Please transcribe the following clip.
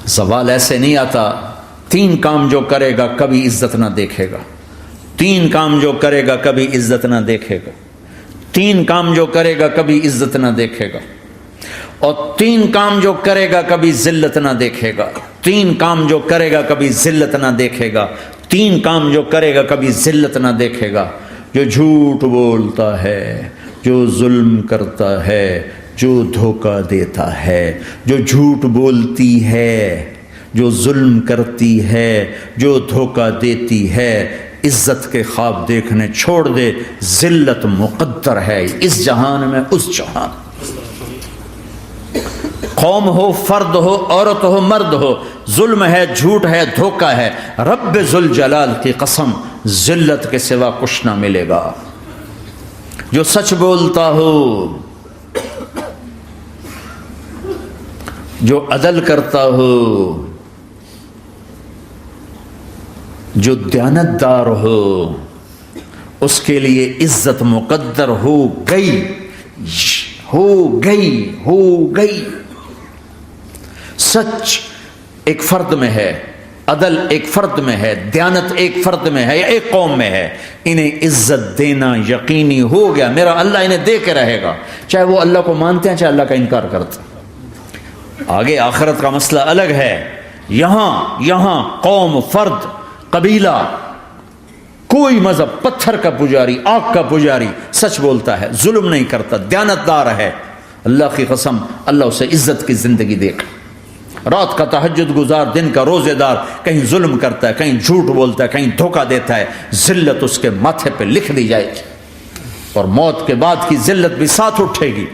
زوال ایسے نہیں آتا. 3 کام جو کرے گا کبھی عزت نہ دیکھے گا. 3 کام جو کرے گا کبھی عزت نہ دیکھے گا. 3 کام جو کرے گا کبھی عزت نہ دیکھے گا. اور 3 کام جو کرے گا کبھی ذلت نہ دیکھے گا. 3 کام جو کرے گا کبھی ذلت نہ دیکھے گا. 3 کام جو کرے گا کبھی ذلت نہ دیکھے گا. جو جھوٹ بولتا ہے، جو ظلم کرتا ہے، جو دھوکہ دیتا ہے، جو جھوٹ بولتی ہے، جو ظلم کرتی ہے، جو دھوکہ دیتی ہے، عزت کے خواب دیکھنے چھوڑ دے. ذلت مقدر ہے اس جہان میں اس جہان. قوم ہو، فرد ہو، عورت ہو، مرد ہو، ظلم ہے، جھوٹ ہے، دھوکہ ہے، رب ذوالجلال کی قسم ذلت کے سوا کچھ نہ ملے گا. جو سچ بولتا ہو، جو عدل کرتا ہو، جو دیانتدار ہو، اس کے لیے عزت مقدر ہو گئی، ہو گئی، ہو گئی. سچ ایک فرد میں ہے، عدل ایک فرد میں ہے، دیانت ایک فرد میں ہے یا ایک قوم میں ہے. انہیں عزت دینا یقینی ہو گیا. میرا اللہ انہیں دے کے رہے گا، چاہے وہ اللہ کو مانتے ہیں چاہے اللہ کا انکار کرتے ہیں. آگے آخرت کا مسئلہ الگ ہے. یہاں قوم، فرد، قبیلہ، کوئی مذہب، پتھر کا پجاری، آگ کا پجاری سچ بولتا ہے، ظلم نہیں کرتا، دیانتدار ہے، اللہ کی قسم اللہ اسے عزت کی زندگی دے گا. رات کا تہجد گزار، دن کا روزے دار، کہیں ظلم کرتا ہے، کہیں جھوٹ بولتا ہے، کہیں دھوکہ دیتا ہے، ذلت اس کے ماتھے پہ لکھ دی جائے گی اور موت کے بعد کی ذلت بھی ساتھ اٹھے گی.